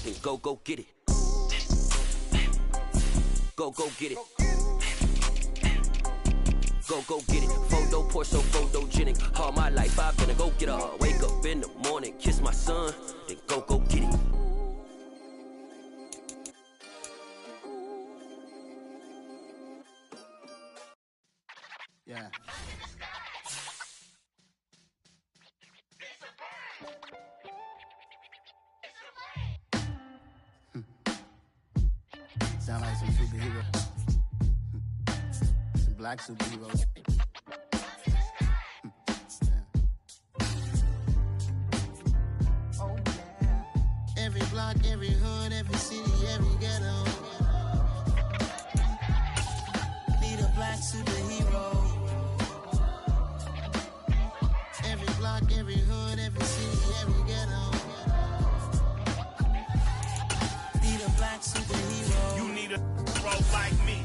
then go get it. Go get it. Go get it. Photo Porsche, photogenic. All my life I've been a go getter. Wake up in the morning, kiss my son, then go get it. Yeah. Sound like some superhero. Some black superheroes. Oh yeah. Every block, every hood, every city, every ghetto. Need a black superhero. Every block, every hood, every city, every ghetto. Need a black superhero. You need a hero like me.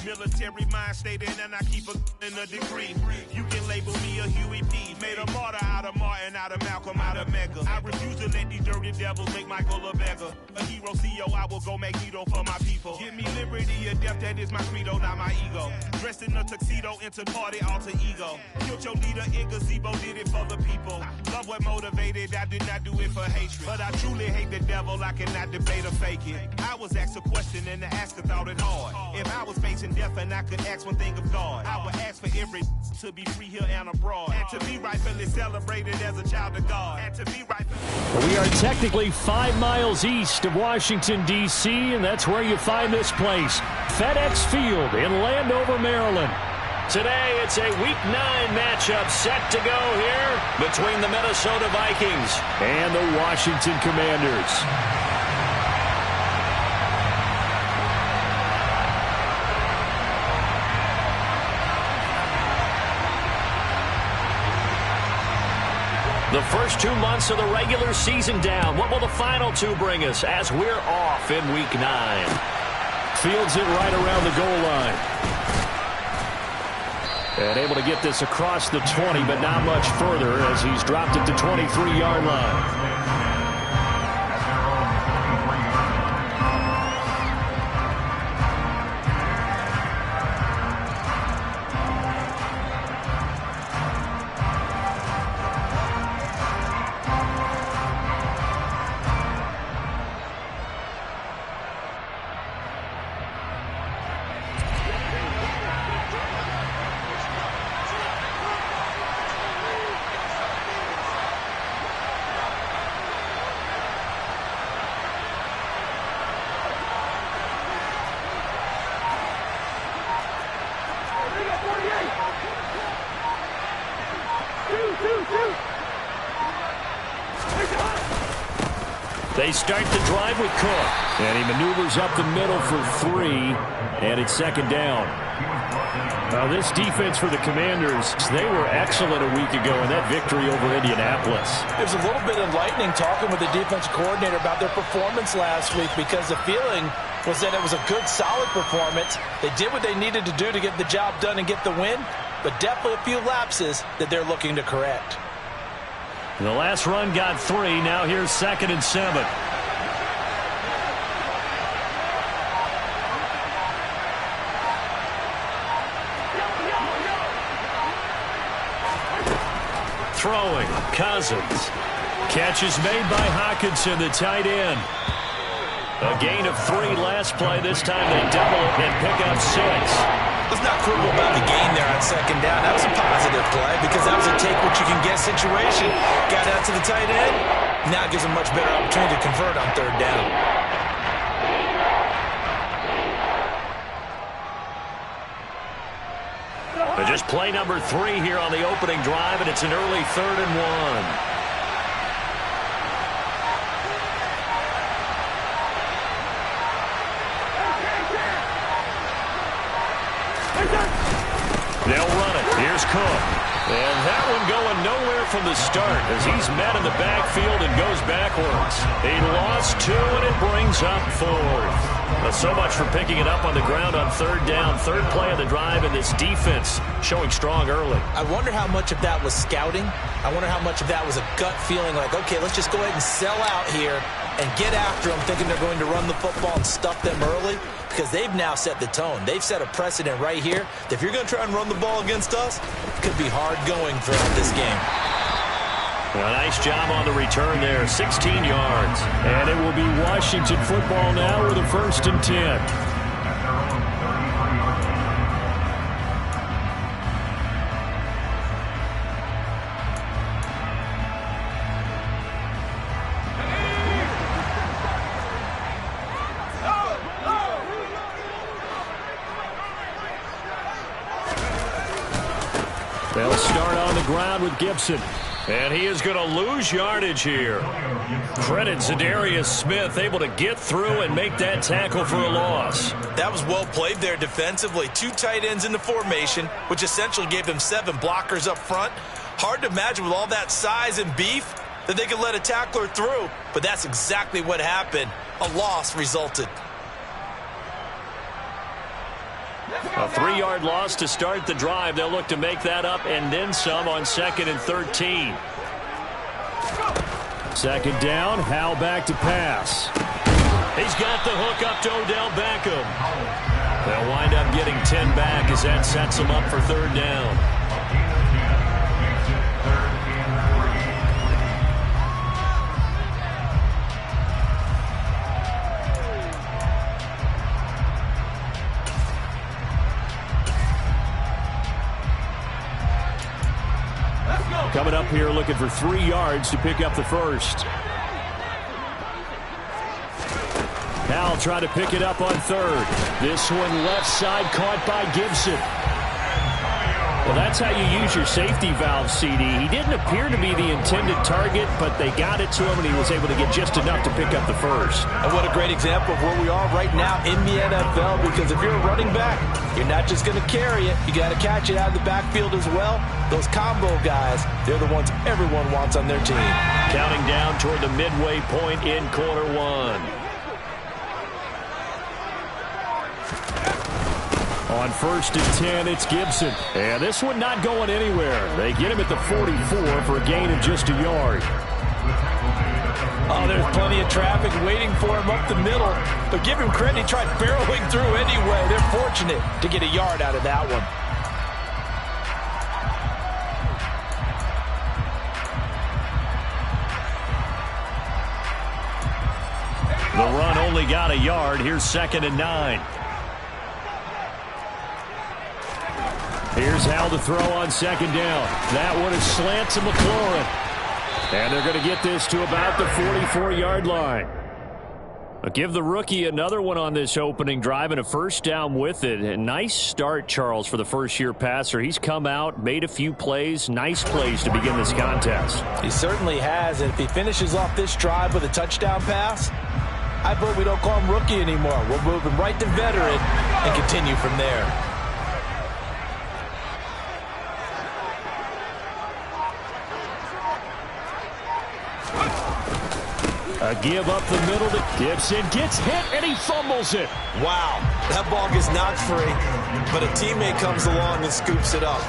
Military mind stated, and I keep in a degree. You can label me a Huey P. Made a martyr out of Martin, out of Malcolm, out of Mega. I refuse to let these dirty devils make Michael a beggar. A hero CEO, I will go Magneto for my people. Give me liberty or death, that is my credo, not my ego. Dressed in a tuxedo, enter party, alter ego. Killed your leader in gazebo, did it for the people. Love what motivated, I did not do it for hatred. But I truly hate the devil, I cannot debate or fake it. I was asked a question and the asker thought it hard. If I was facing death and I could ask one thing of God, I would ask for every to be free here and abroad, and to be rightfully celebrated as a child of God, and to be rightfully... We are technically 5 miles east of Washington, D.C., and that's where you find this place, FedEx Field in Landover, Maryland. Today, it's a Week 9 matchup set to go here between the Minnesota Vikings and the Washington Commanders. The first 2 months of the regular season down. What will the final 2 bring us as we're off in Week 9? Fields it right around the goal line. And able to get this across the 20, but not much further as he's dropped it to 23-yard line. They start the drive with Cook, and he maneuvers up the middle for 3, and it's second down. Now this defense for the Commanders, they were excellent a week ago in that victory over Indianapolis. There's a little bit enlightening talking with the defensive coordinator about their performance last week, because the feeling was that it was a good, solid performance. They did what they needed to do to get the job done and get the win, but definitely a few lapses that they're looking to correct. The last run got 3. Now here's 2nd and 7. Throwing, Cousins. Catch is made by Hawkinson, the tight end. A gain of 3 last play. This time they double it and pick up 6. Let's not quibble about the gain there on second down. That was a positive play because that was a take-what-you-can-get situation. Got out to the tight end. Now it gives them much better opportunity to convert on third down. Just play number 3 here on the opening drive, and it's an early 3rd and 1. They'll run it. Here's Cook. And that one going nowhere from the start as he's met in the backfield and goes backwards. He lost 2, and it brings up 4th. So much for picking it up on the ground on 3rd down. 3rd play of the drive, and this defense showing strong early. I wonder how much of that was scouting. I wonder how much of that was a gut feeling like, okay, let's just go ahead and sell out here and get after them, thinking they're going to run the football and stuff them early, because they've now set the tone. They've set a precedent right here. If you're going to try and run the ball against us, it could be hard going throughout this game. A nice job on the return there, 16 yards. And it will be Washington football now with a 1st and 10. They'll start on the ground with Gibson. And he is going to lose yardage here. Credit Zadarius Smith, able to get through and make that tackle for a loss. That was well played there defensively. 2 tight ends in the formation, which essentially gave them 7 blockers up front. Hard to imagine with all that size and beef that they could let a tackler through, but that's exactly what happened. A loss resulted. A 3-yard loss to start the drive. They'll look to make that up and then some on 2nd and 13. 2nd down, Howell back to pass. He's got the hook up to Odell Beckham. They'll wind up getting 10 back as that sets them up for 3rd down. Coming up here looking for 3 yards to pick up the 1st. Howell trying to pick it up on 3rd. This one left side caught by Gibson. Well, that's how you use your safety valve, CD. He didn't appear to be the intended target, but they got it to him, and he was able to get just enough to pick up the 1st. And what a great example of where we are right now in the NFL, because if you're a running back, you're not just going to carry it. You got to catch it out of the backfield as well. Those combo guys, they're the ones everyone wants on their team. Counting down toward the midway point in quarter 1. On 1st and 10, it's Gibson. And this one not going anywhere. They get him at the 44 for a gain of just a yard. Oh, there's plenty of traffic waiting for him up the middle. But give him credit, he tried barreling through anyway. They're fortunate to get a yard out of that one. The run only got a yard. Here's 2nd and 9. Here's Howell to throw on 2nd down. That one is slant to McLaurin. And they're going to get this to about the 44-yard line. I'll give the rookie another one on this opening drive and a 1st down with it. A nice start, Charles, for the first-year passer. He's come out, made a few plays, nice plays to begin this contest. He certainly has, and if he finishes off this drive with a touchdown pass, I vote we don't call him rookie anymore. We'll move him right to veteran and continue from there. A give up the middle to Gibson. Gets hit, and he fumbles it. Wow, that ball gets knocked free, but a teammate comes along and scoops it up.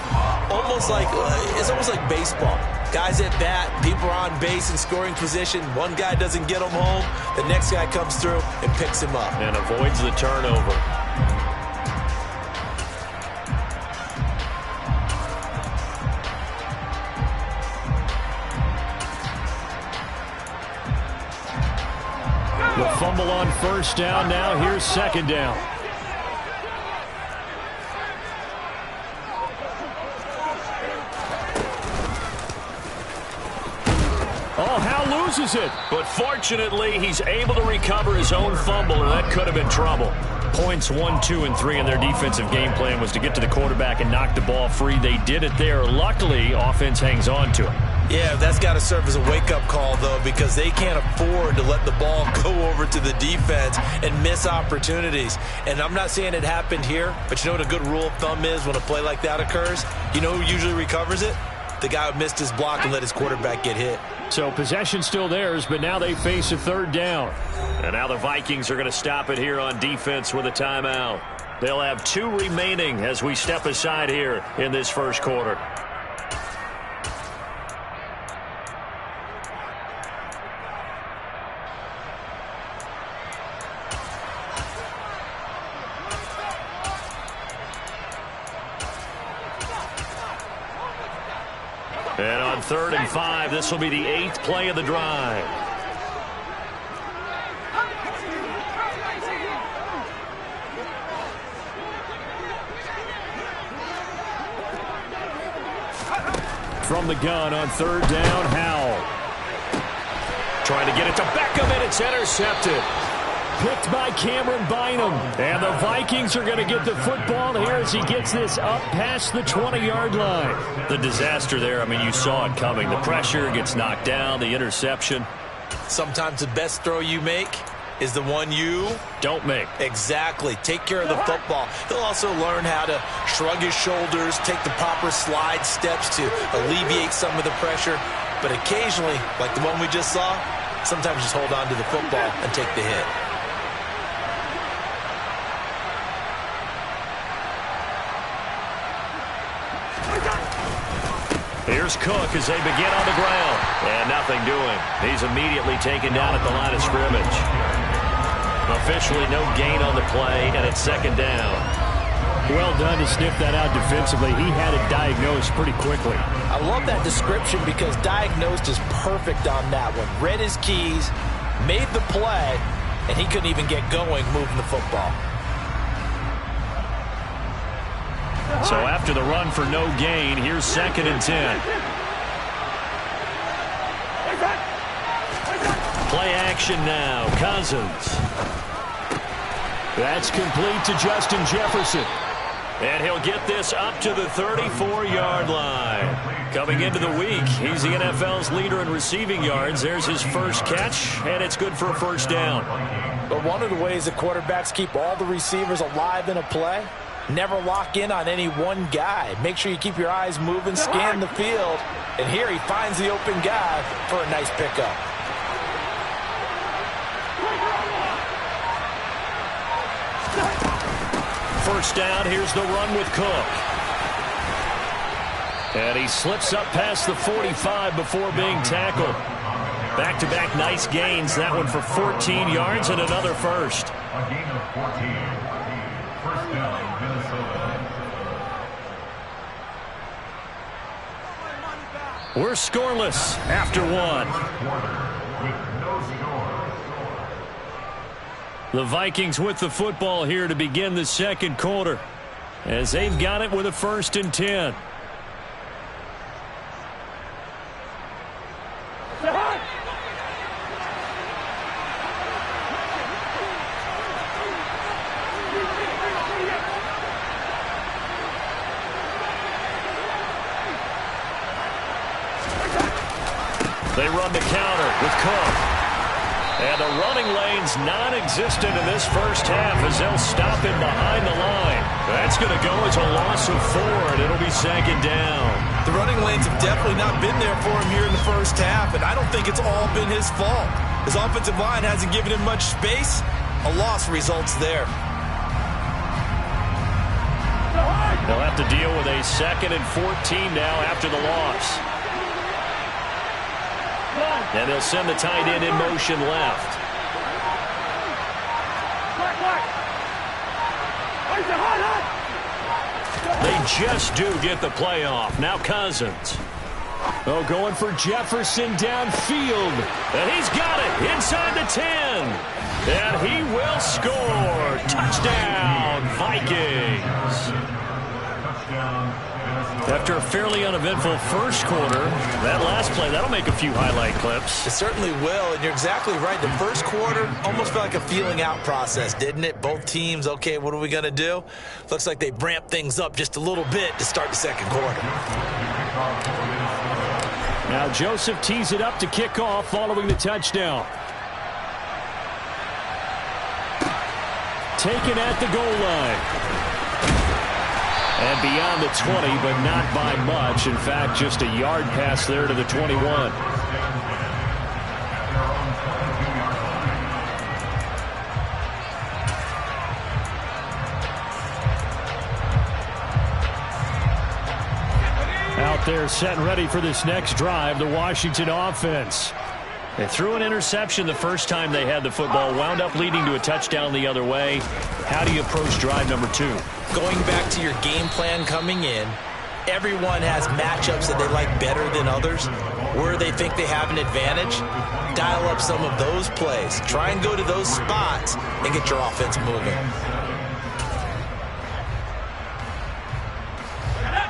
It's almost like baseball. Guys at bat, people are on base in scoring position. One guy doesn't get him home. The next guy comes through and picks him up. And avoids the turnover. The fumble on 1st down. Now here's 2nd down. Oh, Howell loses it. But fortunately, he's able to recover his own fumble, and that could have been trouble. Points 1, 2, and 3 in their defensive game plan was to get to the quarterback and knock the ball free. They did it there. Luckily, offense hangs on to it. Yeah, that's got to serve as a wake-up call, though, because they can't afford to let the ball go over to the defense and miss opportunities. And I'm not saying it happened here, but you know what a good rule of thumb is when a play like that occurs? You know who usually recovers it? The guy who missed his block and let his quarterback get hit. So possession still theirs, but now they face a third down. And now the Vikings are going to stop it here on defense with a timeout. They'll have 2 remaining as we step aside here in this first quarter. And on 3rd and 5, this will be the 8th play of the drive. From the gun on 3rd down, Howell. Trying to get it to Beckham, and it's intercepted. Picked by Cameron Bynum. And the Vikings are going to get the football here as he gets this up past the 20-yard line. The disaster there, I mean, you saw it coming. The pressure gets knocked down, the interception. Sometimes the best throw you make is the one you don't make. Exactly. Take care of the football. He'll also learn how to shrug his shoulders, take the proper slide steps to alleviate some of the pressure. But occasionally, like the one we just saw, sometimes just hold on to the football and take the hit. Here's Cook as they begin on the ground. And nothing doing. He's immediately taken down at the line of scrimmage. Officially no gain on the play, and it's 2nd down. Well done to sniff that out defensively. He had it diagnosed pretty quickly. I love that description because diagnosed is perfect on that one. Read his keys, made the play, and he couldn't even get going moving the football. So after the run for no gain, here's 2nd and 10. Play action now. Cousins. That's complete to Justin Jefferson. And he'll get this up to the 34-yard line. Coming into the week, he's the NFL's leader in receiving yards. There's his first catch, and it's good for a 1st down. But one of the ways that quarterbacks keep all the receivers alive in a play, never lock in on any one guy. Make sure you keep your eyes moving, scan the field. And here he finds the open guy for a nice pickup. First down, here's the run with Cook. And he slips up past the 45 before being tackled. Back-to-back nice gains. That one for 14 yards and another first. A gain of 14. First down, Minnesota. We're scoreless after one. The Vikings with the football here to begin the 2nd quarter, as they've got it with a 1st and 10. They run the counter with Cook. And the running lane's non-existent in this first half as they'll stop him behind the line. That's going to go as a loss of 4, and it'll be 2nd down. The running lanes have definitely not been there for him here in the first half, and I don't think it's all been his fault. His offensive line hasn't given him much space. A loss results there. They'll have to deal with a 2nd and 14 now after the loss. And they'll send the tight end in motion left. They just do get the play off. Now Cousins. Oh, going for Jefferson downfield. And he's got it inside the 10. And he will score. Touchdown, Vikings. After a fairly uneventful first quarter, that last play, that'll make a few highlight clips. It certainly will, and you're exactly right. The first quarter almost felt like a feeling out process, didn't it? Both teams, okay, what are we going to do? Looks like they ramped things up just a little bit to start the 2nd quarter. Now Joseph tees it up to kick off following the touchdown. Taken at the goal line. And beyond the 20, but not by much. In fact, just a yard pass there to the 21. they're set and ready for this next drive, the Washington offense. They threw an interception the first time they had the football, wound up leading to a touchdown the other way. How do you approach drive number 2? Going back to your game plan coming in, everyone has matchups that they like better than others, where they think they have an advantage. Dial up some of those plays. Try and go to those spots and get your offense moving.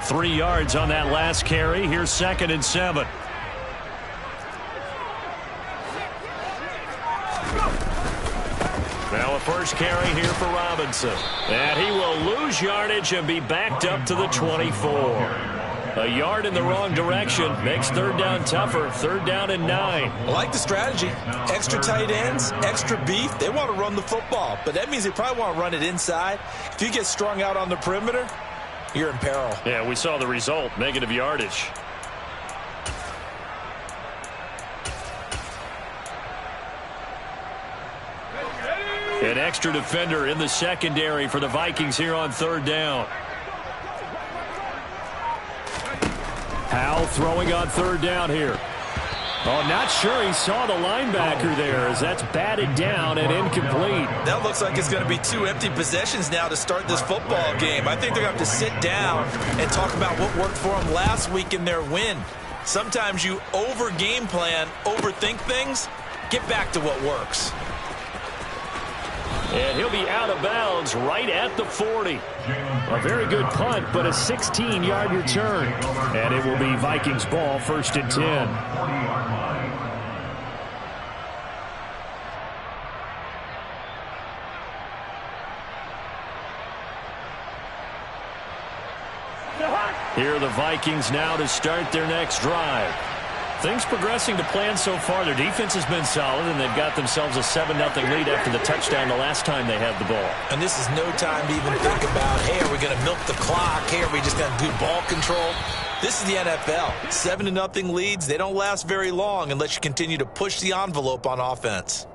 3 yards on that last carry. Here's 2nd and 7. Now a first carry here for Robinson. And he will lose yardage and be backed up to the 24. A yard in the wrong direction makes 3rd down tougher. 3rd down and 9. I like the strategy. Extra tight ends, extra beef. They want to run the football, but that means they probably want to run it inside. If you get strung out on the perimeter, you're in peril. Yeah, we saw the result. Negative yardage. An extra defender in the secondary for the Vikings here on 3rd down. Howell throwing on 3rd down here. Oh, not sure he saw the linebacker there as that's batted down and incomplete. That looks like it's going to be 2 empty possessions now to start this football game. I think they're going to have to sit down and talk about what worked for them last week in their win. Sometimes you over-game plan, overthink things. Get back to what works. And he'll be out of bounds right at the 40. A very good punt, but a 16-yard return. And it will be Vikings ball, 1st and 10. Here are the Vikings now to start their next drive. Things progressing to plan so far. Their defense has been solid, and they've got themselves a 7-0 lead after the touchdown the last time they had the ball. And this is no time to even think about, hey, are we going to milk the clock? Hey, are we just going to do ball control? This is the NFL. 7-0 leads, they don't last very long unless you continue to push the envelope on offense.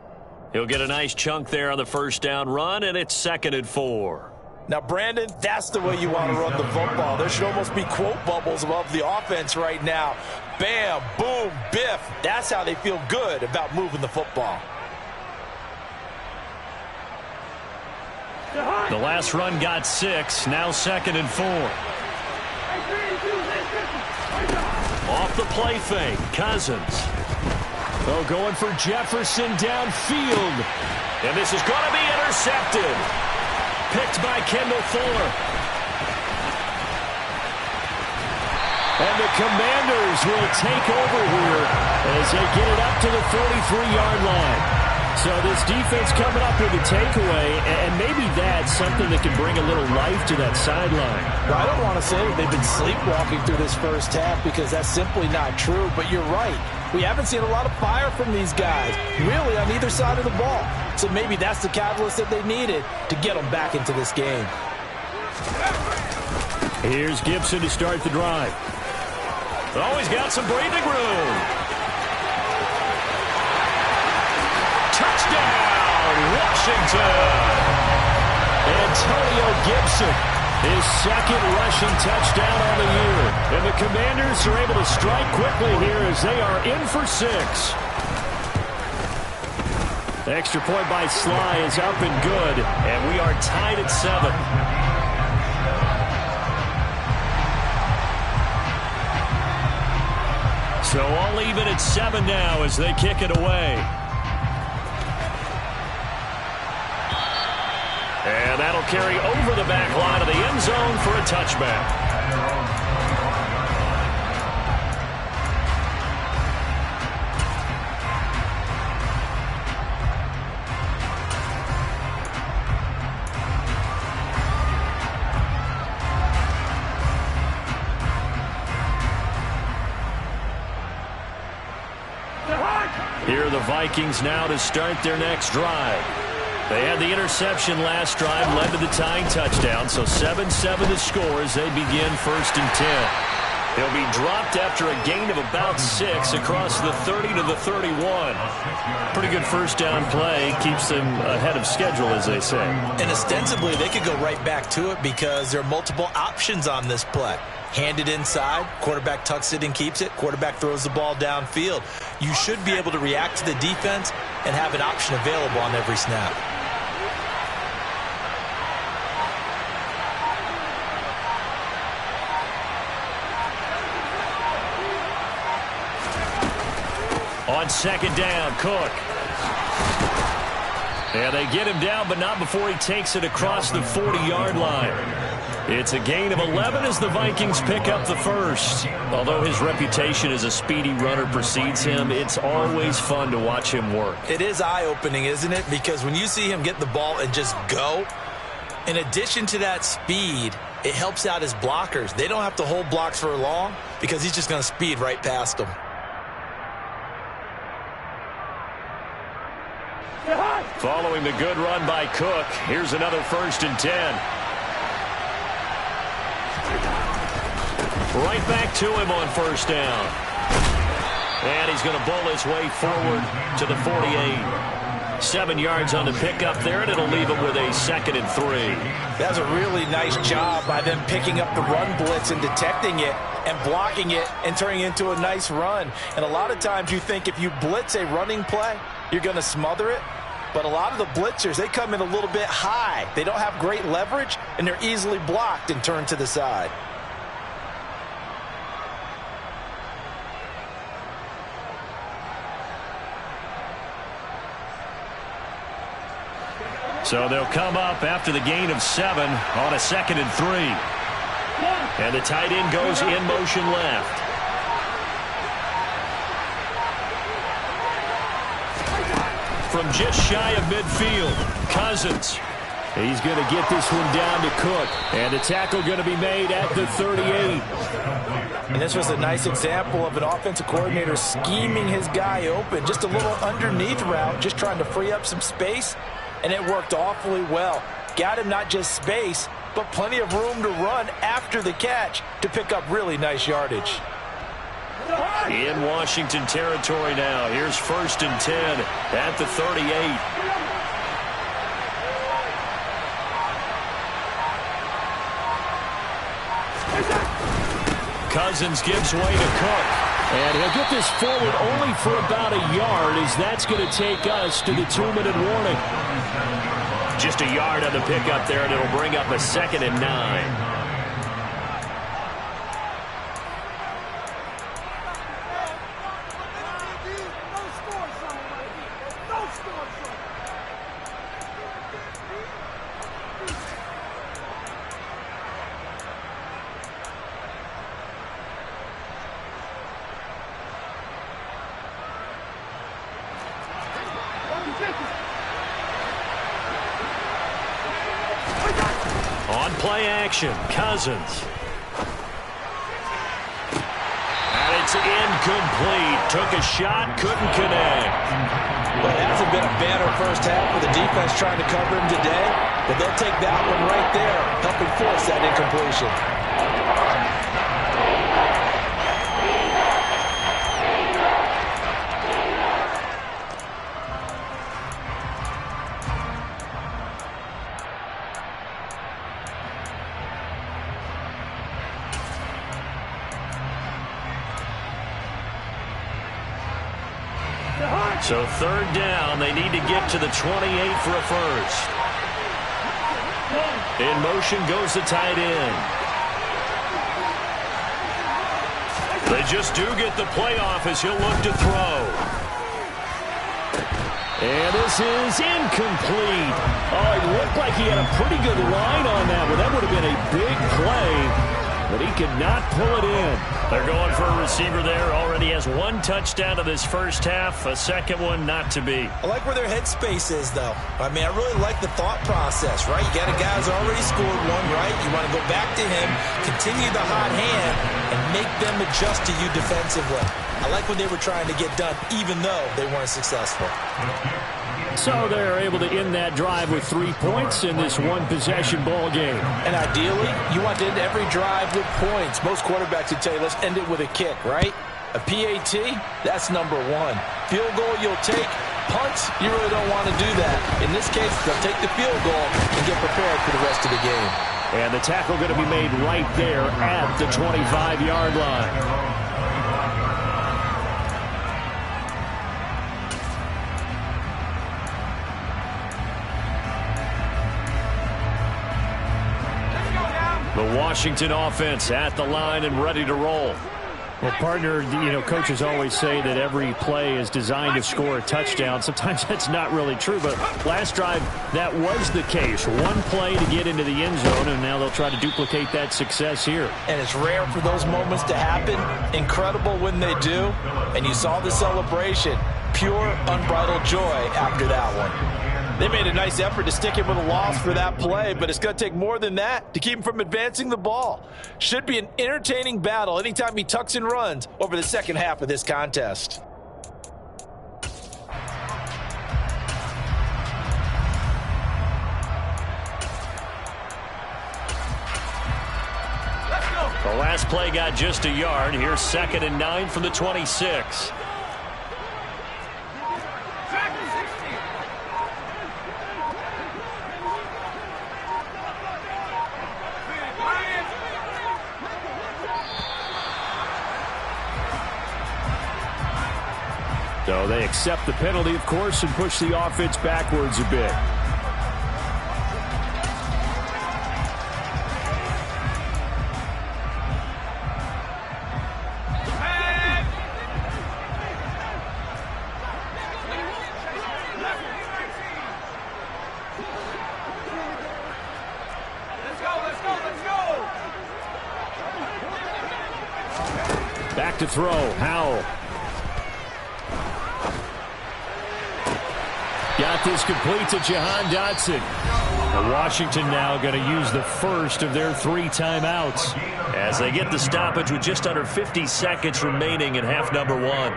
He'll get a nice chunk there on the 1st down run, and it's 2nd and 4. Now, Brandon, that's the way you want to run the football. There should almost be quote bubbles above the offense right now. Bam, boom, biff. That's how they feel good about moving the football. The last run got 6, now 2nd and 4. Off the play fake, Cousins. Oh, going for Jefferson downfield. And this is going to be intercepted. Picked by Kendall Fuller. And the Commanders will take over here as they get it up to the 43-yard line. So this defense coming up with a takeaway, and maybe that's something that can bring a little life to that sideline. Well, I don't want to say that they've been sleepwalking through this first half because that's simply not true, but you're right. We haven't seen a lot of fire from these guys, really, on either side of the ball. So maybe that's the catalyst that they needed to get them back into this game. Here's Gibson to start the drive. Oh, he's got some breathing room. Touchdown, Washington! Antonio Gibson, his 2nd rushing touchdown on the year. And the Commanders are able to strike quickly here as they are in for 6. The extra point by Sly is up and good, and we are tied at 7. So all even at 7 now as they kick it away. And that'll carry over the back line of the end zone for a touchback. Here are the Vikings now to start their next drive. They had the interception last drive, led to the tying touchdown, so 7-7 the score as they begin 1st and 10. He'll be dropped after a gain of about 6 across the 30 to the 31. Pretty good first down play. Keeps them ahead of schedule, as they say. And ostensibly, they could go right back to it because there are multiple options on this play. Hand it inside, quarterback tucks it and keeps it, quarterback throws the ball downfield. You should be able to react to the defense and have an option available on every snap. On second down, Cook. And they get him down, but not before he takes it across the 40-yard line. It's a gain of 11 as the Vikings pick up the first. Although his reputation as a speedy runner precedes him, it's always fun to watch him work. It is eye-opening, isn't it? Because when you see him get the ball and just go, in addition to that speed, it helps out his blockers. They don't have to hold blocks for long because he's just going to speed right past them. Following the good run by Cook, here's another 1st and 10. Right back to him on 1st down. And he's going to bowl his way forward to the 48. 7 yards on the pickup there, and it'll leave him with a 2nd and 3. That's a really nice job by them picking up the run blitz and detecting it and blocking it and turning it into a nice run. And a lot of times you think if you blitz a running play, you're going to smother it. But a lot of the blitzers, they come in a little bit high. They don't have great leverage, and they're easily blocked and turned to the side. So they'll come up after the gain of 7 on a 2nd and 3. And the tight end goes in motion left. From just shy of midfield, Cousins. He's going to get this one down to Cook. And the tackle going to be made at the 38. And this was a nice example of an offensive coordinator scheming his guy open. Just a little underneath route, just trying to free up some space. And it worked awfully well. Got him not just space, but plenty of room to run after the catch to pick up really nice yardage. In Washington territory now. Here's 1st and 10 at the 38. Cousins gives way to Cook. And he'll get this forward only for about a yard, as that's going to take us to the 2-minute warning. Just a yard on the pickup there, and it'll bring up a 2nd and 9. On play action, Cousins. And it's incomplete. Took a shot, couldn't connect. Well, it hasn't been a banner first half with the defense trying to cover him today, but they'll take that one right there, helping force that incompletion. So 3rd down, they need to get to the 28 for a first. In motion goes the tight end. They just do get the playoff as he'll look to throw. And this is incomplete. Oh, it looked like he had a pretty good line on that one. That would have been a big play, but he could not pull it in. They're going for a receiver there. Already has 1 touchdown of this first half. A second one not to be. I like where their headspace is, though. I mean, I really like the thought process, right? You got a guy who's already scored one, right? You want to go back to him, continue the hot hand, and make them adjust to you defensively. I like what they were trying to get done, even though they weren't successful. So they're able to end that drive with 3 points in this one-possession ball game. And ideally, you want to end every drive with points. Most quarterbacks would tell you, let's almost end it with a kick, right? A PAT, that's number one. Field goal you'll take. Punts, you really don't want to do that. In this case, they'll take the field goal and get prepared for the rest of the game. And the tackle going to be made right there at the 25-yard line. The Washington offense at the line and ready to roll. Well, partner, coaches always say that every play is designed to score a touchdown. Sometimes that's not really true, but last drive, that was the case. One play to get into the end zone, and now they'll try to duplicate that success here. And it's rare for those moments to happen. Incredible when they do. And you saw the celebration. Pure, unbridled joy after that one. They made a nice effort to stick him with a loss for that play, but it's going to take more than that to keep him from advancing the ball. Should be an entertaining battle anytime he tucks and runs over the second half of this contest. The last play got just a yard. Here's 2nd and 9 from the 26. So they accept the penalty, of course, and push the offense backwards a bit. Back to throw, Howell. Got this complete to Jahan Dotson. And Washington now going to use the first of their 3 timeouts as they get the stoppage with just under 50 seconds remaining in half number 1. Well,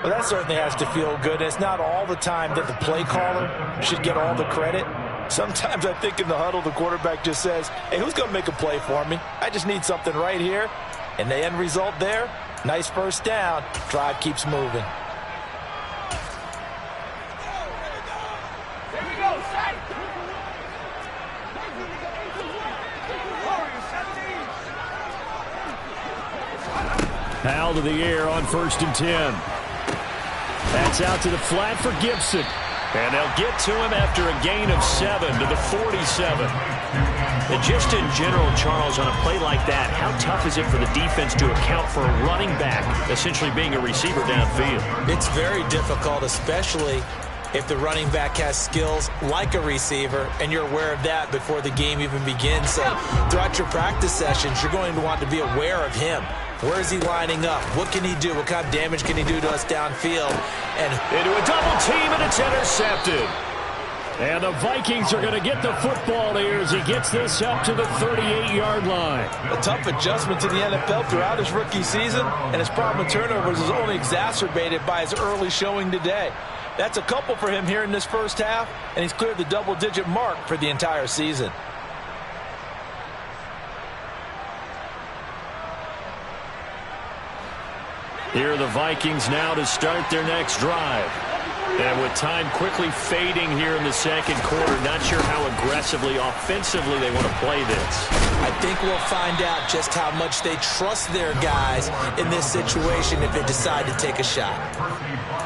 that certainly has to feel good. It's not all the time that the play caller should get all the credit. Sometimes I think in the huddle the quarterback just says, hey, who's going to make a play for me? I just need something right here. And the end result there, nice first down. Drive keeps moving. Howell to the air on 1st and 10. That's out to the flat for Gibson. And they'll get to him after a gain of 7 to the 47. And just in general, Charles, on a play like that, how tough is it for the defense to account for a running back essentially being a receiver downfield? It's very difficult, especially if the running back has skills like a receiver, and you're aware of that before the game even begins. So throughout your practice sessions, you're going to want to be aware of him. Where is he lining up? What can he do? What kind of damage can he do to us downfield? And into a double team, and it's intercepted. And the Vikings are going to get the football here as he gets this up to the 38-yard line. A tough adjustment to the NFL throughout his rookie season, and his problem with turnovers is only exacerbated by his early showing today. That's a couple for him here in this first half, and he's cleared the double-digit mark for the entire season. Here are the Vikings now to start their next drive. And with time quickly fading here in the second quarter, not sure how aggressively, offensively they want to play this. I think we'll find out just how much they trust their guys in this situation if they decide to take a shot.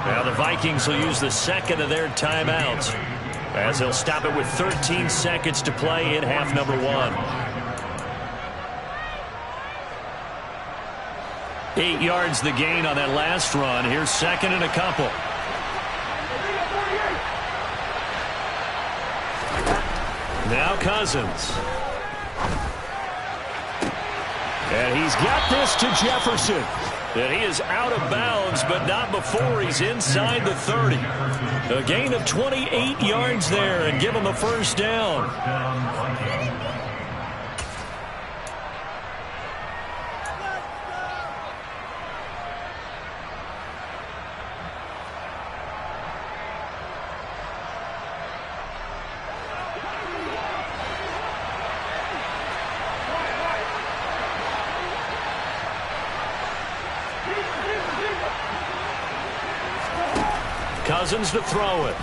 Now the Vikings will use the second of their timeouts as they'll stop it with 13 seconds to play in half number 1. 8 yards the gain on that last run. Here's 2nd and a couple. Now Cousins. And he's got this to Jefferson. And he is out of bounds, but not before he's inside the 30. A gain of 28 yards there and give him the first down. Cousins to throw it.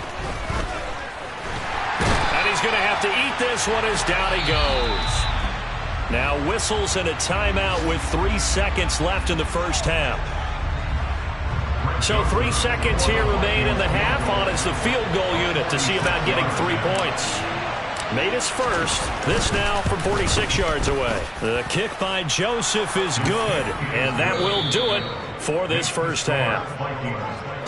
And he's going to have to eat this one as down he goes. Now whistles and a timeout with 3 seconds left in the first half. So 3 seconds here remain in the half. On is the field goal unit to see about getting 3 points. Made his first. This now from 46 yards away. The kick by Joseph is good, and that will do it for this first half.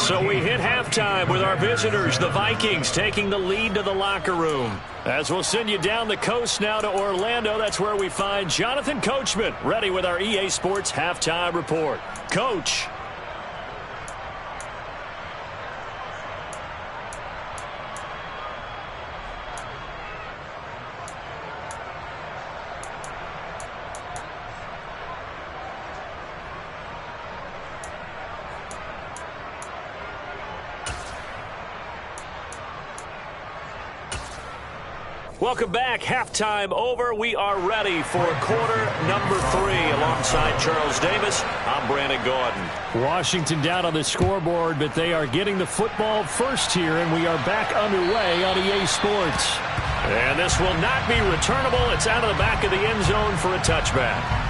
So we hit halftime with our visitors, the Vikings, taking the lead to the locker room. As we'll send you down the coast now to Orlando, that's where we find Jonathan Coachman, ready with our EA Sports halftime report. Coach. Welcome back. Halftime over. We are ready for quarter number 3. Alongside Charles Davis, I'm Brandon Gordon. Washington down on the scoreboard, but they are getting the football first here, and we are back underway on EA Sports. And this will not be returnable. It's out of the back of the end zone for a touchback.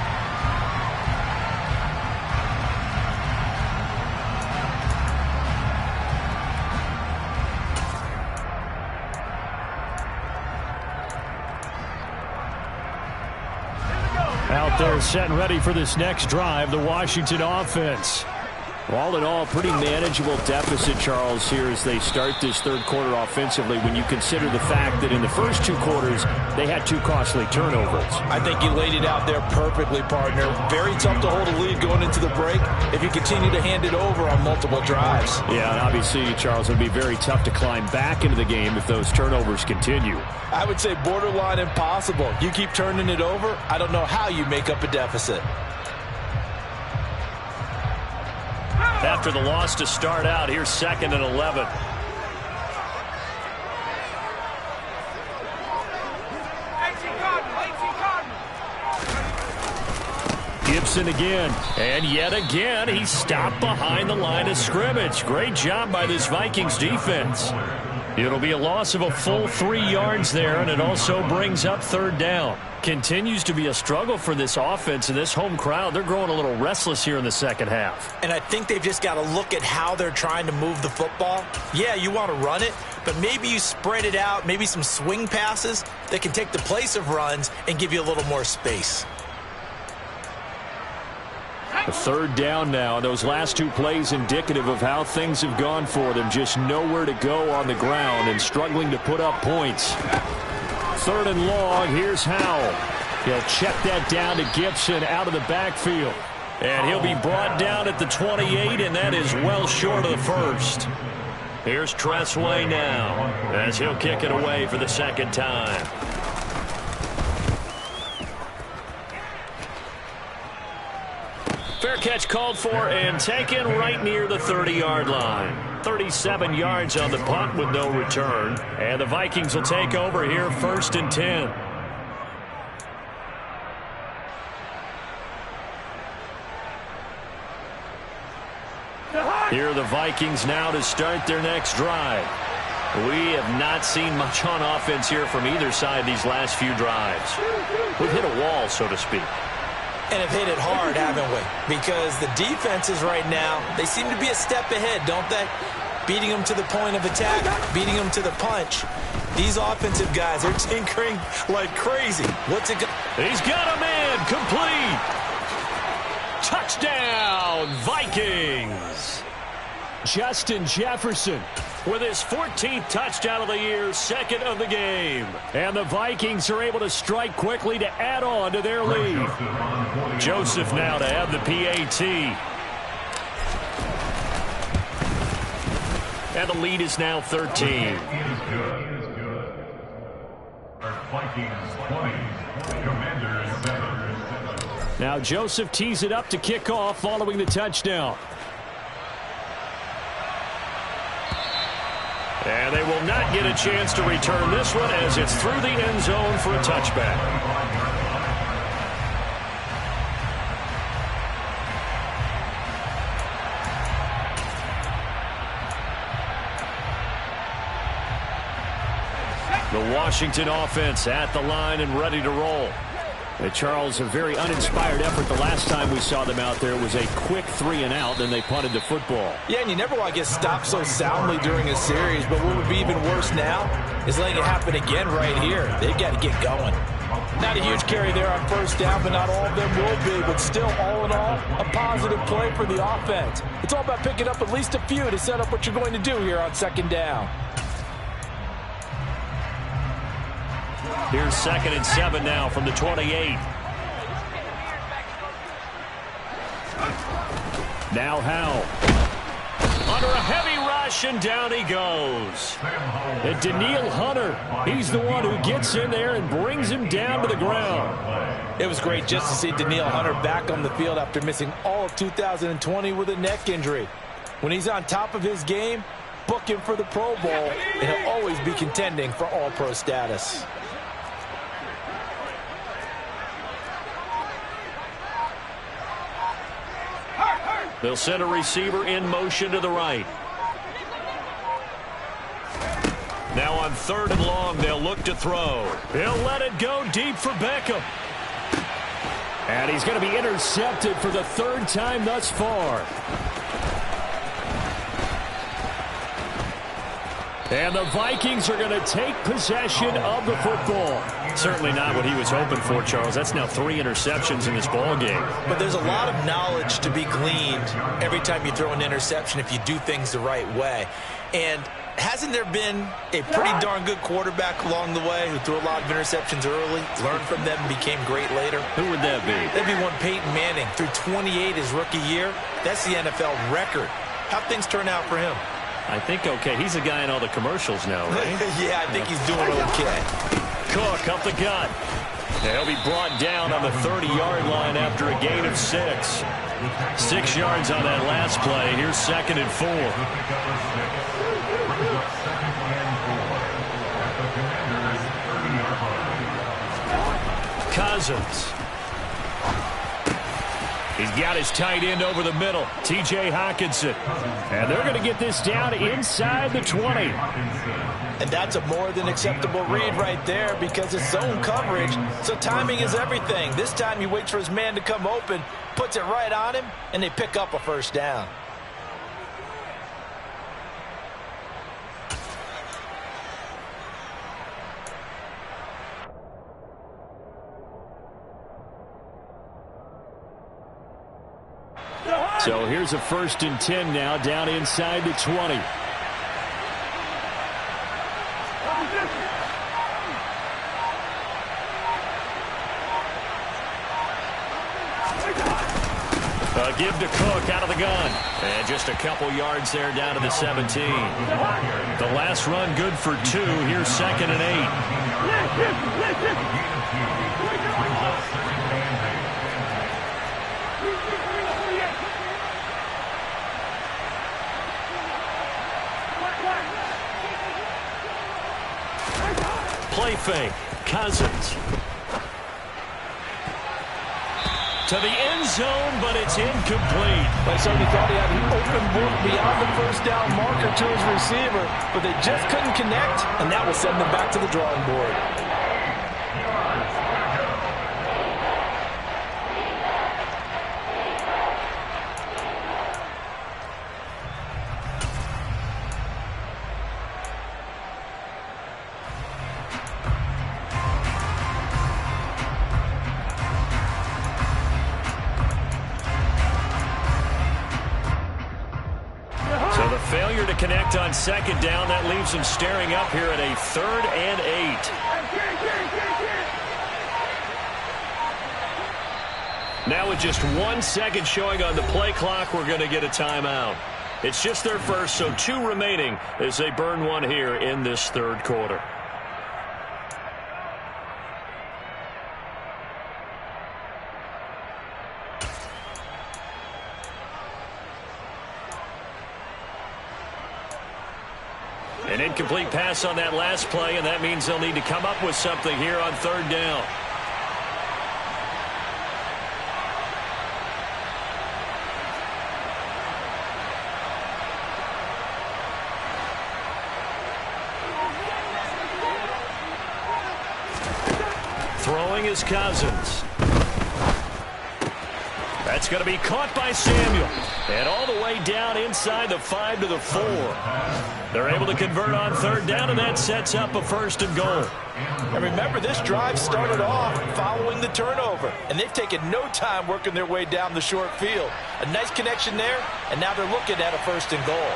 Out there set and ready for this next drive, the Washington offense. All in all, pretty manageable deficit, Charles, here as they start this third quarter offensively when you consider the fact that in the first 2 quarters, they had 2 costly turnovers. I think you laid it out there perfectly, partner. Very tough to hold a lead going into the break if you continue to hand it over on multiple drives. Yeah, and obviously, Charles, it would be very tough to climb back into the game if those turnovers continue. I would say borderline impossible. You keep turning it over, I don't know how you make up a deficit. After the loss to start out, here's 2nd and 11. Gibson again, and yet again, he's stopped behind the line of scrimmage. Great job by this Vikings defense. It'll be a loss of a full 3 yards there, and it also brings up 3rd down. Continues to be a struggle for this offense and this home crowd. They're growing a little restless here in the second half. And I think they've just got to look at how they're trying to move the football. Yeah, you want to run it, but maybe you spread it out, maybe some swing passes that can take the place of runs and give you a little more space. A 3rd down now. Those last 2 plays indicative of how things have gone for them. Just nowhere to go on the ground and struggling to put up points. 3rd and long. Here's Howell. He'll check that down to Gibson out of the backfield. And he'll be brought down at the 28, and that is well short of the first. Here's Tressway now as he'll kick it away for the 2nd time. Fair catch called for and taken right near the 30-yard line. 37 yards on the punt with no return. And the Vikings will take over here 1st and 10. Here are the Vikings now to start their next drive. We have not seen much on offense here from either side these last few drives. We've hit a wall, so to speak. And have hit it hard, haven't we? Because the defenses right now, they seem to be a step ahead, don't they? Beating them to the point of attack, beating them to the punch. These offensive guys are tinkering like crazy. What's it? He's got a man complete. Touchdown, Vikings. Justin Jefferson with his 14th touchdown of the year, 2nd of the game. And the Vikings are able to strike quickly to add on to their lead. Joseph now to have the PAT. And the lead is now 13. Now Joseph tees it up to kick off following the touchdown. And they will not get a chance to return this one as it's through the end zone for a touchback. The Washington offense at the line and ready to roll. Charles, a very uninspired effort the last time we saw them out there. It was a quick 3-and-out, then they punted the football. Yeah, and you never want to get stopped so soundly during a series, but what would be even worse now is letting it happen again right here. They've got to get going. Not a huge carry there on first down, but not all of them will be. But still, all in all, a positive play for the offense. It's all about picking up at least a few to set up what you're going to do here on second down. Here's 2nd and 7 now from the 28. Now Howell. Under a heavy rush, and down he goes. And Danielle Hunter, he's the one who gets in there and brings him down to the ground. It was great just to see Danielle Hunter back on the field after missing all of 2020 with a neck injury. When he's on top of his game, book him for the Pro Bowl, and he'll always be contending for All-Pro status. They'll send a receiver in motion to the right. Now on 3rd and long, they'll look to throw. He'll let it go deep for Beckham. And he's going to be intercepted for the 3rd time thus far. And the Vikings are going to take possession of the football. Certainly not what he was hoping for, Charles. That's now 3 interceptions in this ball game. But there's a lot of knowledge to be gleaned every time you throw an interception if you do things the right way. And hasn't there been a pretty darn good quarterback along the way who threw a lot of interceptions early, learned from them, and became great later? Who would that be? That'd be one Peyton Manning. Threw 28 his rookie year. That's the NFL record. How'd things turn out for him? I think okay. He's a guy in all the commercials now, right? Yeah, I think he's doing okay. Cook up the gut. He'll be brought down on the 30-yard line after a gain of 6. 6 yards on that last play. Here's 2nd and 4. Cousins. He's got his tight end over the middle, T.J. Hockenson. And they're going to get this down inside the 20. And that's a more than acceptable read right there because it's zone coverage, so timing is everything. This time he waits for his man to come open, puts it right on him, and they pick up a first down. So here's a 1st and 10 now down inside the 20. Give to Cook out of the gun. And just a couple yards there down to the 17. The last run good for 2. Here's 2nd and 8. Play fake. Cousins. To the end zone, but it's incomplete. They certainly thought he had an open book beyond the first down marker to his receiver, but they just couldn't connect, and that will send them back to the drawing board. Failure to connect on 2nd down. That leaves them staring up here at a 3rd and 8. Now with just 1 second showing on the play clock, we're going to get a timeout. It's just their first, so 2 remaining as they burn one here in this 3rd quarter. An incomplete pass on that last play, and that means they'll need to come up with something here on 3rd down. Throwing is Cousins. That's going to be caught by Samuel. And all the way down inside the 5 to the 4. They're able to convert on third down, and that sets up a 1st and goal. And remember, this drive started off following the turnover, and they've taken no time working their way down the short field. A nice connection there, and now they're looking at a 1st and goal.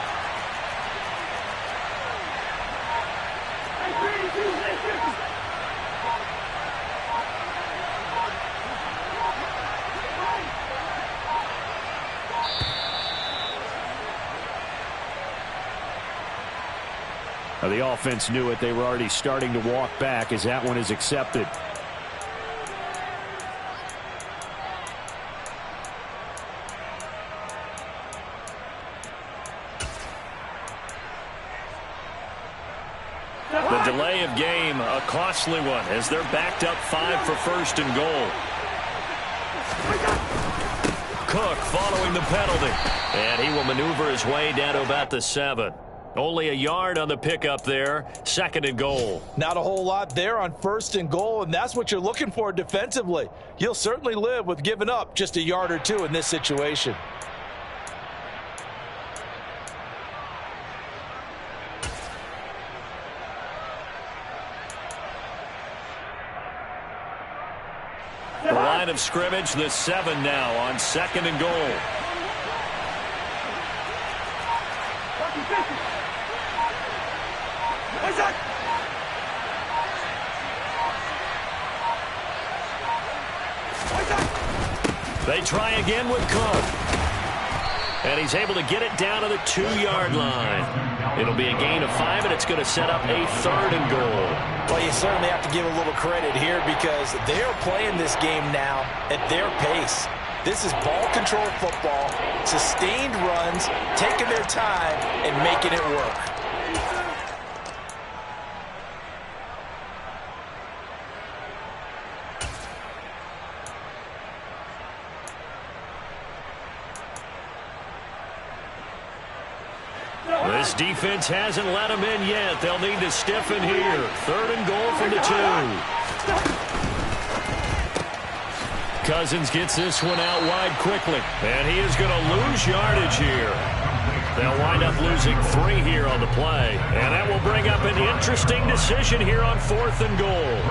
The offense knew it. They were already starting to walk back as that one is accepted. The delay of game, a costly one, as they're backed up 5 for 1st and goal. Cook following the penalty, and he will maneuver his way down to about the 7. Only a yard on the pickup there. 2nd and goal. Not a whole lot there on 1st and goal, and that's what you're looking for defensively. You'll certainly live with giving up just a yard or 2 in this situation. The line of scrimmage, the 7 now on 2nd and goal. They try again with Cook. And he's able to get it down to the 2-yard line. It'll be a gain of 5, and it's going to set up a 3rd and goal. Well, you certainly have to give a little credit here because they're playing this game now at their pace. This is ball control football, sustained runs, taking their time, and making it work. This defense hasn't let them in yet. They'll need to stiffen here. 3rd and goal from the 2. Cousins gets this one out wide quickly. And he is going to lose yardage here. They'll wind up losing 3 here on the play. And that will bring up an interesting decision here on 4th and goal.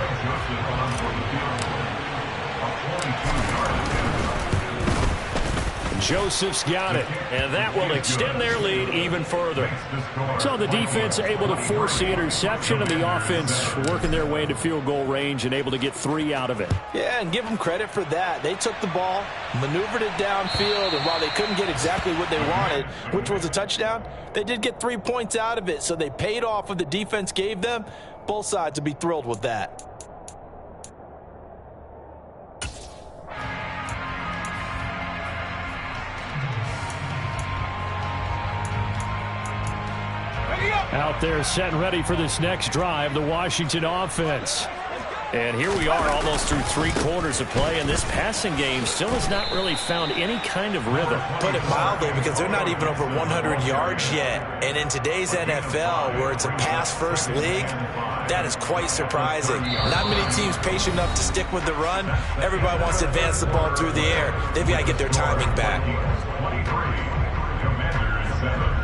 Joseph's got it, and that will extend their lead even further. So the defense able to force the interception, and the offense working their way into field goal range and able to get 3 out of it. Yeah, and give them credit for that. They took the ball, maneuvered it downfield, and while they couldn't get exactly what they wanted, which was a touchdown, they did get 3 points out of it, so they paid off what the defense gave them. Both sides will be thrilled with that. Out there set and ready for this next drive, the Washington offense. And here we are almost through 3 quarters of play, and this passing game still has not really found any kind of rhythm. Put it mildly, because they're not even over 100 yards yet. And in today's NFL, where it's a pass-first league, that is quite surprising. Not many teams patient enough to stick with the run. Everybody wants to advance the ball through the air. They've got to get their timing back. 23, Commanders 7.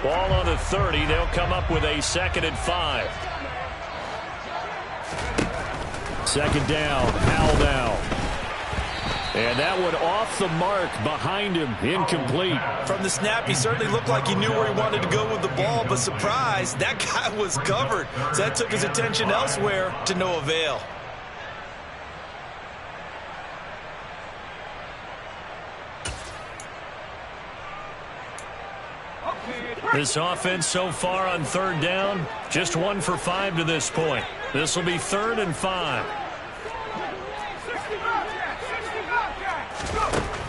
Ball on the 30. They'll come up with a 2nd and 5. 2nd down. Howell now. And that one off the mark behind him. Incomplete. From the snap, he certainly looked like he knew where he wanted to go with the ball, but surprise, that guy was covered. So that took his attention elsewhere to no avail. This offense so far on 3rd down, just 1 for 5 to this point. This will be 3rd and 5.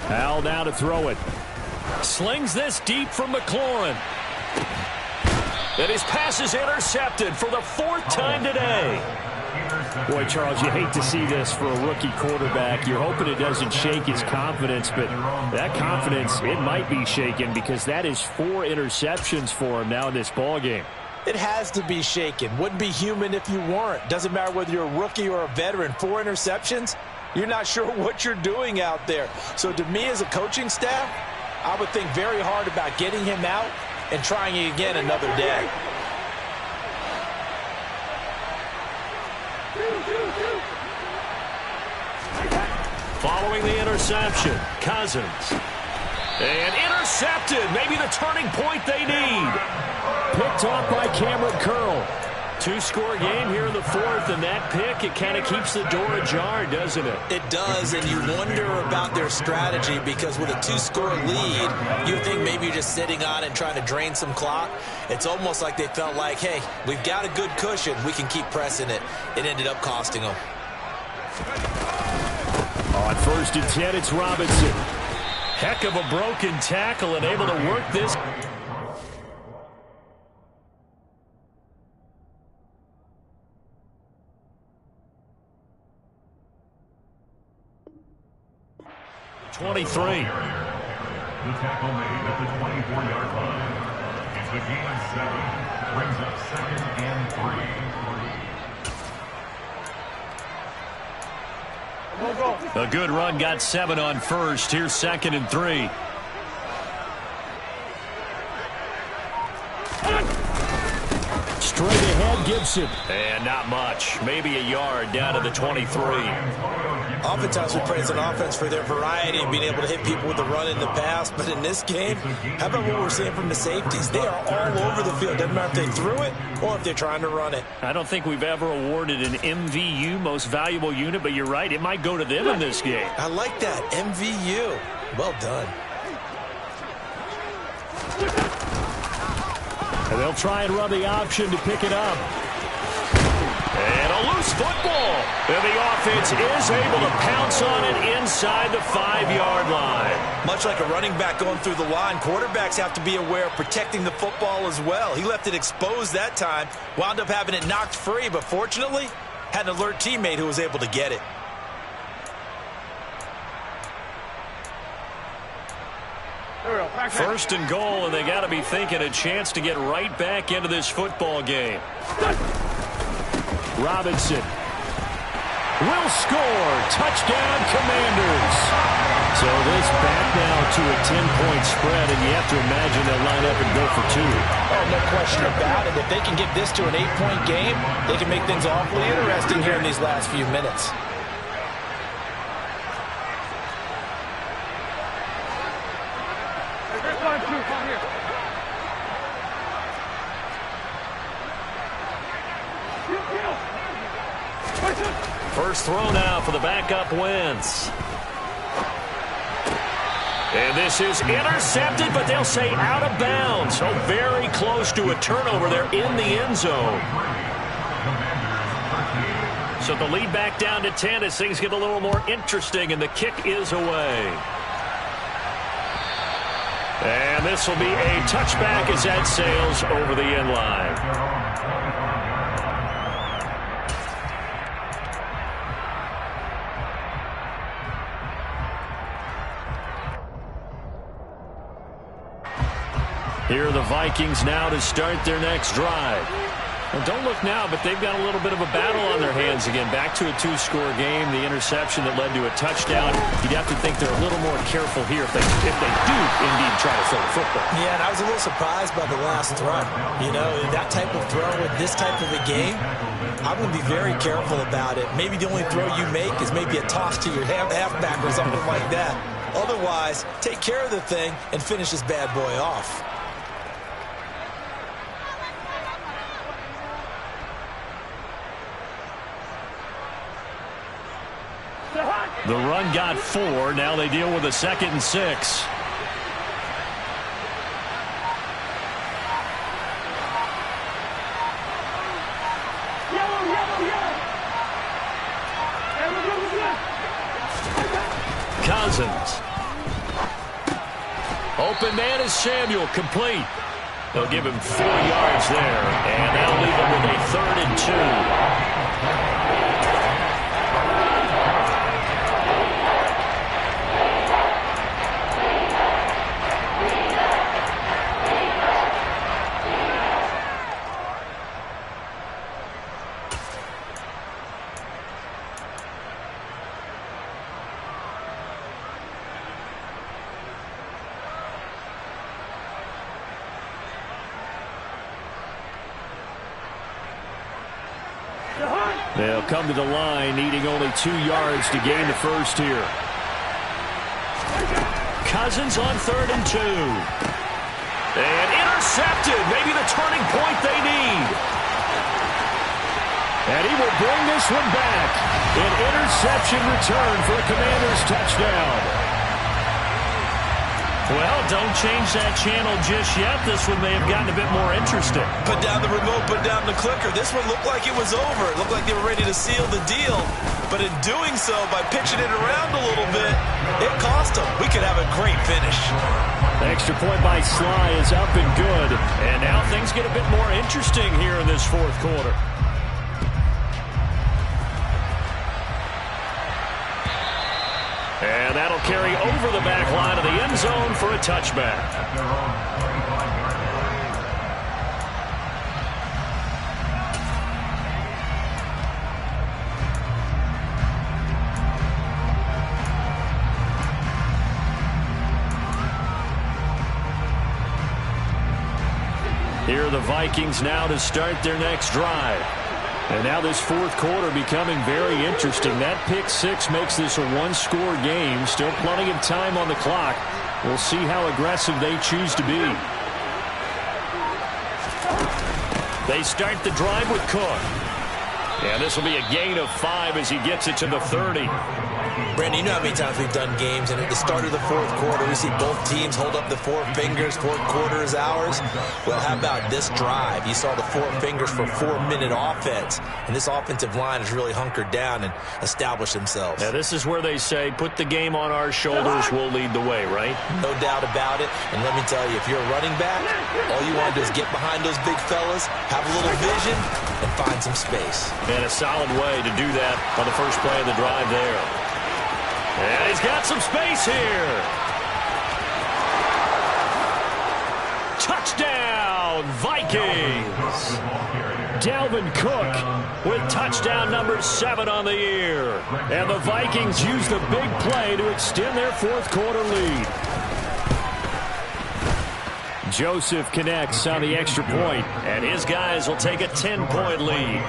Al now to throw it. Slings this deep from McLaurin. And his pass is intercepted for the 4th time today. Boy, Charles, you hate to see this for a rookie quarterback. You're hoping it doesn't shake his confidence, but that confidence, it might be shaken because that is 4 interceptions for him now in this ballgame. It has to be shaken. Wouldn't be human if you weren't. Doesn't matter whether you're a rookie or a veteran. 4 interceptions, you're not sure what you're doing out there. So to me as a coaching staff, I would think very hard about getting him out and trying it again another day. Following the interception, Cousins. And intercepted. Maybe the turning point they need. Picked off by Cameron Curl. 2-score game here in the 4th, and that pick, it kind of keeps the door ajar, doesn't it? It does, and you wonder about their strategy because with a 2-score lead, you think maybe you're just sitting on and trying to drain some clock. It's almost like they felt like, hey, we've got a good cushion. We can keep pressing it. It ended up costing them. On 1st and 10, it's Robinson. Heck of a broken tackle and able to work this. The tackle made at the 24-yard line. It's the game at 7. Brings up 2nd and 3. A good run got 7 on 1st. Here's 2nd and 3. Straight ahead, Gibson. And not much. Maybe a yard down to the 23. Oftentimes we praise an offense for their variety and being able to hit people with the run and the pass. But in this game, how about what we're seeing from the safeties? They are all over the field. Doesn't matter if they threw it or if they're trying to run it. I don't think we've ever awarded an MVU, most valuable unit, but you're right. It might go to them in this game. I like that. MVU. Well done. And they'll try and run the option to pick it up. And a loose football. And the offense is able to pounce on it inside the 5-yard line. Much like a running back going through the line, quarterbacks have to be aware of protecting the football as well. He left it exposed that time, wound up having it knocked free, but fortunately, had an alert teammate who was able to get it. First and goal, and they got to be thinking a chance to get right back into this football game. Robinson will score. Touchdown, Commanders. So this back now to a 10-point spread, and you have to imagine they'll line up and go for 2. Oh, no question about it. If they can get this to an 8-point game, they can make things awfully interesting here in these last few minutes. First throw now for the backup Wentz. And this is intercepted, but they'll say out of bounds. So very close to a turnover there in the end zone. So the lead back down to 10 as things get a little more interesting, and the kick is away. And this will be a touchback as that sails over the end line. Here are the Vikings now to start their next drive. Well, don't look now, but they've got a little bit of a battle on their hands again. Back to a 2-score game, the interception that led to a touchdown. You'd have to think they're a little more careful here if they do indeed try to throw the football. Yeah, and I was a little surprised by the last throw. You know, that type of throw with this type of a game, I would be very careful about it. Maybe the only throw you make is maybe a toss to your halfback or something like that. Otherwise, take care of the thing and finish this bad boy off. The run got 4. Now they deal with a 2nd and 6. Cousins. Open man is Samuel, complete. They'll give him 4 yards there, and that'll leave him with a 3rd and 2. They'll come to the line, needing only 2 yards to gain the first here. Cousins on 3rd and 2. And intercepted. Maybe the turning point they need. And he will bring this one back. An interception return for a Commanders touchdown. Well, don't change that channel just yet. This one may have gotten a bit more interesting. Put down the remote, put down the clicker. This one looked like it was over. It looked like they were ready to seal the deal. But in doing so, by pitching it around a little bit, it cost them. We could have a great finish. The extra point by Sly is up and good. And now things get a bit more interesting here in this 4th quarter. And that'll carry over the back line of the end zone for a touchback. Here are the Vikings now to start their next drive. And now this 4th quarter becoming very interesting. That pick 6 makes this a 1-score game. Still plenty of time on the clock. We'll see how aggressive they choose to be. They start the drive with Cook. And this will be a gain of 5 as he gets it to the 30. Brandon, you know how many times we've done games, and at the start of the 4th quarter, we see both teams hold up the 4 fingers, 4th quarter is ours. Well, how about this drive? You saw the 4 fingers for 4-minute offense, and this offensive line has really hunkered down and established themselves. Now, this is where they say, put the game on our shoulders, we'll lead the way, right? No doubt about it, and let me tell you, if you're a running back, all you want to do is get behind those big fellas, have a little vision, and find some space. And a solid way to do that on the first play of the drive there. And he's got some space here. Touchdown, Vikings. Dalvin Cook with touchdown number 7 on the year. And the Vikings use the big play to extend their 4th quarter lead. Joseph connects on the extra point, and his guys will take a 10-point lead.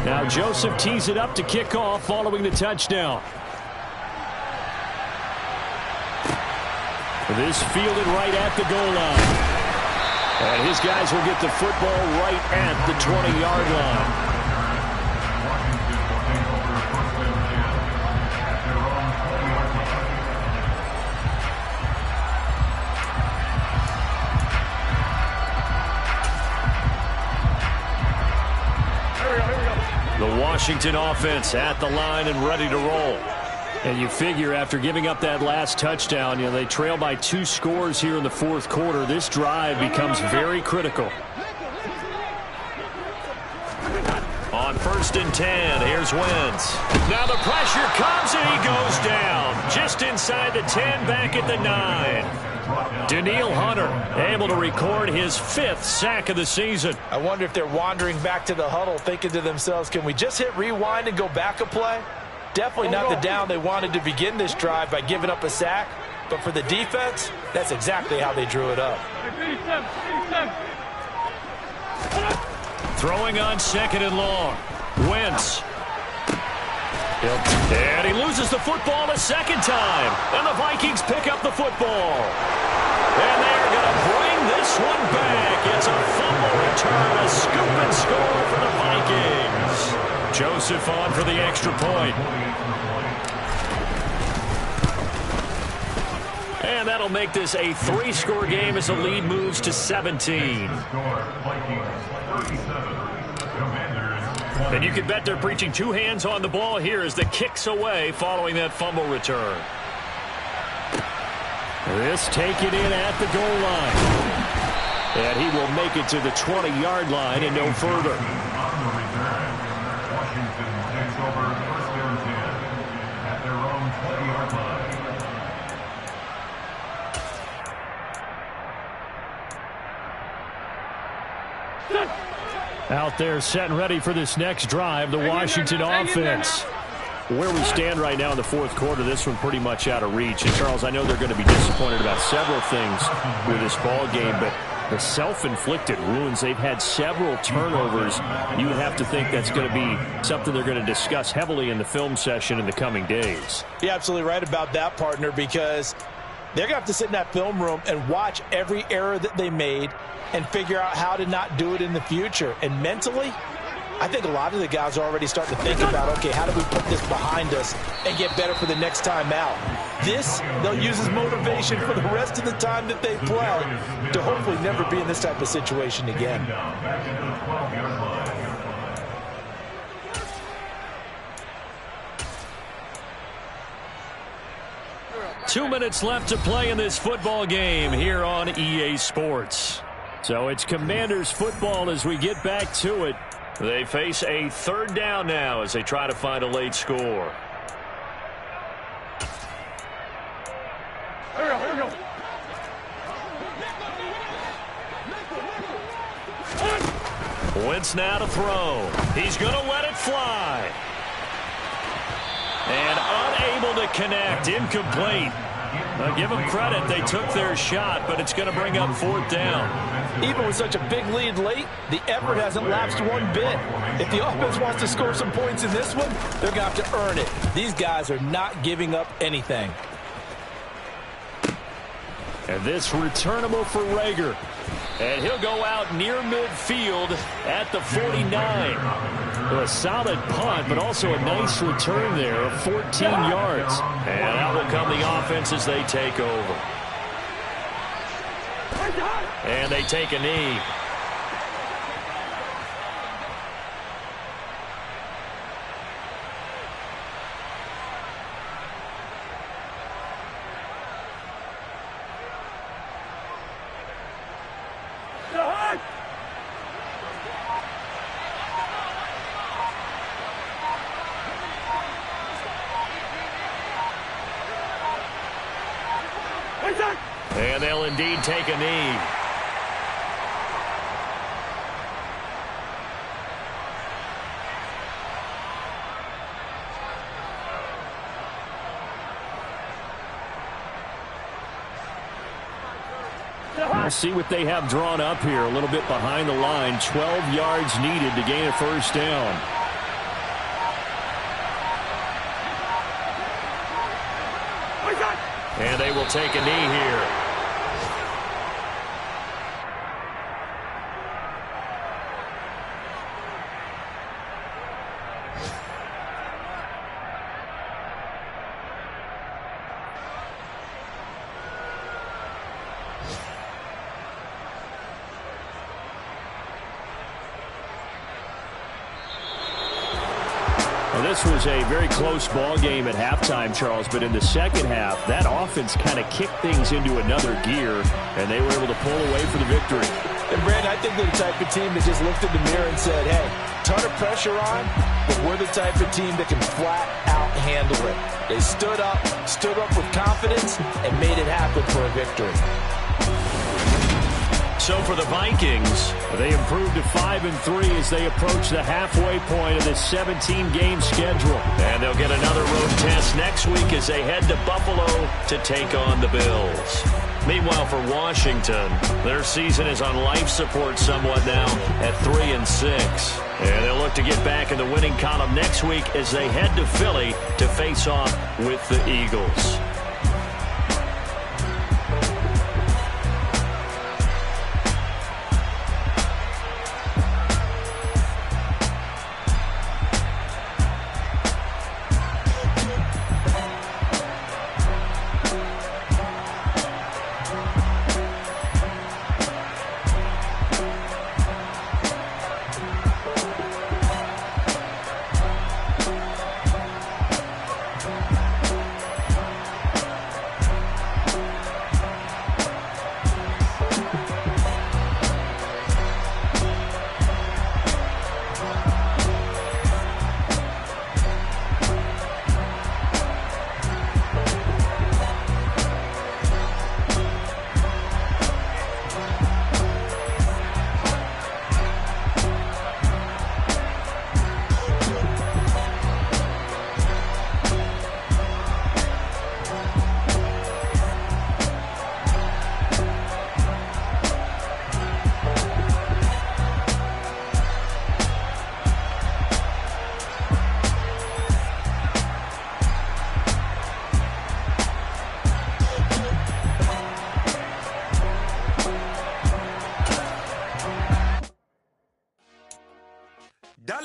Now Joseph tees it up to kick off following the touchdown. This fielded right at the goal line. And his guys will get the football right at the 20-yard line. The Washington offense at the line and ready to roll. And you figure after giving up that last touchdown, they trail by 2 scores here in the 4th quarter. This drive becomes very critical. On 1st and 10, here's Wentz. Now the pressure comes and he goes down. Just inside the 10, back at the 9. Danielle Hunter able to record his 5th sack of the season. I wonder if they're wandering back to the huddle thinking to themselves, can we just hit rewind and go back a play? Definitely not the down they wanted to begin this drive by giving up a sack. But for the defense, that's exactly how they drew it up. Throwing on 2nd and long. Wentz. And he loses the football a 2nd time. And the Vikings pick up the football. And they're going to bring this one back. It's a fumble return, a scoop and score for the Vikings. Joseph on for the extra point. And that'll make this a 3-score game as the lead moves to 17. And you can bet they're preaching two hands on the ball here as the kick's away following that fumble return. This taken in at the goal line. And he will make it to the 20-yard line and no further. On the return, Washington takes over first and 10 at their own 20-yard line. Out there set and ready for this next drive, the Washington offense. Where we stand right now in the fourth quarter, this one pretty much out of reach. And, Charles, I know they're going to be disappointed about several things with this ball game, but the self-inflicted wounds, they've had several turnovers. You would have to think that's going to be something they're going to discuss heavily in the film session in the coming days. You're absolutely right about that, partner, because they're going to have to sit in that film room and watch every error that they made and figure out how to not do it in the future. And mentally, I think a lot of the guys are already starting to think about, okay, how do we put this behind us and get better for the next time out? This, they'll use as motivation for the rest of the time that they play to hopefully never be in this type of situation again. Back into the 12-yard line. 2 minutes left to play in this football game here on EA Sports. So it's Commanders football as we get back to it. They face a third down now as they try to find a late score. Wentz now to throw. He's going to let it fly. And unable to connect. Incomplete. Now give them credit. They took their shot, but it's going to bring up fourth down. Even with such a big lead late, the effort hasn't lapsed one bit. If the offense wants to score some points in this one, they're going to have to earn it. These guys are not giving up anything. And this returnable for Rager. And he'll go out near midfield at the 49. A solid punt, but also a nice return there of 14 yards. And that will come the offense as they take over. And they take a knee. And they'll indeed take a knee. We'll see what they have drawn up here. A little bit behind the line. 12 yards needed to gain a first down. And they will take a knee here. This was a very close ball game at halftime, Charles, but in the second half, that offense kind of kicked things into another gear, and they were able to pull away for the victory. And, Brandon, I think they're the type of team that just looked in the mirror and said, hey, ton of pressure on, but we're the type of team that can flat out handle it. They stood up with confidence, and made it happen for a victory. So for the Vikings, they improved to 5-3 as they approach the halfway point of this 17-game schedule. And they'll get another road test next week as they head to Buffalo to take on the Bills. Meanwhile, for Washington, their season is on life support somewhat now at 3-6. And they'll look to get back in the winning column next week as they head to Philly to face off with the Eagles.